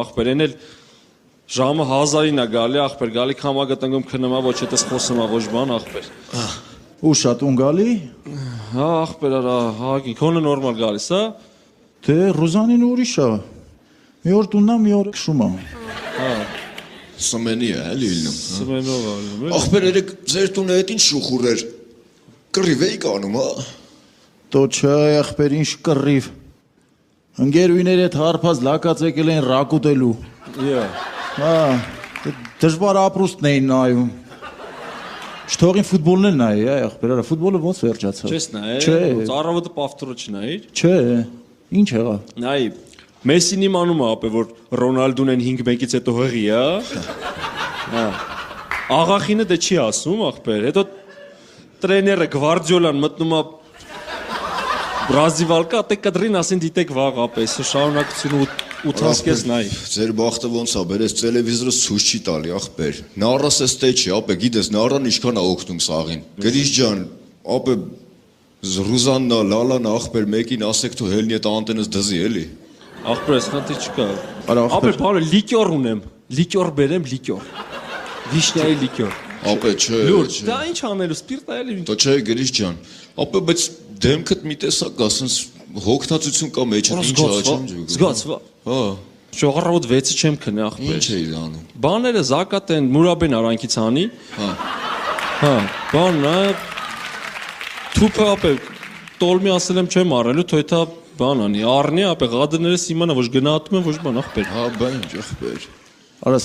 Ախպեր, են էլ ժամը 1000-ին է գալի, ախպեր, գալի քամագը տնգում քննումա, ոչ հետս խոսում է, ոչ բան, ախպեր։ Ու շատ ուն գալի։ Հա, ախպեր, արա, հագի, քոնը նորմալ գալիս, հա։ Դե Ռուզանին ուրիշ է։ Մի օր տուննա, մի օր քշում է։ Հա։ Սմենի է, էլի իլնում։ Սմենով է իլնում։ Ախպեր, երեք ձեր տունը հետ ինչ շուխուր էր։ Կռիվ էի կանում, հա։ Տո չէ, ախպեր, ինչ կռիվ։ Ընկերուհիների հետ հարբած լակած եկել են ռակուտելու։ Հա, դժվար ապրուստն էին նայում։ Չթողին ֆուտբոլն էլ նայի, ախպեր, արա ֆուտբոլը ոնց վերջացավ։ Չես նայել։ Չէ։ Ծառավոտը պավտուրը չնայիր։ Չէ, ինչ եղավ։ Նայի, Մեսին իմանում է, ապե, որ Ռոնալդուն են 5-1-ից հետո հղի, հա։ Աղախինը դե չի ասում, ախպեր, հետո տրեները Գվարդիոլան մտնում է Բրազիլկա, տե կդրին ասին դիտեք վաղ ապես, շարունակությունը 8-10 նայի։ Ձեր բախտը ոնց է, բերես տելևիզորը ցույց չի տալի, ախպեր։ Նարաս էս տե չի, ապե, գիտես, նարան ինչքան է օգնում սաղին։ Գրիշ ջան, ապե Ռուզաննա, Լալան, ախպեր, մեկին ասեք թու հելնի այդ անտենս դզի, էլի։ Ախպեր, ես խնդի չկա։ Արա ախպեր, Ապե, լիկյոր ունեմ, լիկյոր բերեմ, լիկյոր։ Վիշնյայի լիկյոր։ Ապե, չէ։ Լուրջ, դա ինչ անելու, սպիրտ է էլի։ Դա չէ, գրիշ ջան։ Ապե, բայց դեմքդ մի տեսակ ասենց հոգնածություն կա մեջը, ինչ աճում ջու։ Զգացվա։ Հա։ Շողառավոտ 6-ը չեմ քնի, ախպեր։ Ինչ էի անում։ Բաները զակատ են, Մուրաբեն արանքից անի։ Հա, բանն է։ Թուփը ապե, տոլմի ասել եմ չեմ առելու, թոյթա բան անի, առնի, ապե, ղադրներս իմանա, ոչ գնահատում եմ, ոչ բան, ախպեր։ Հա, բա ինչ, ախպեր։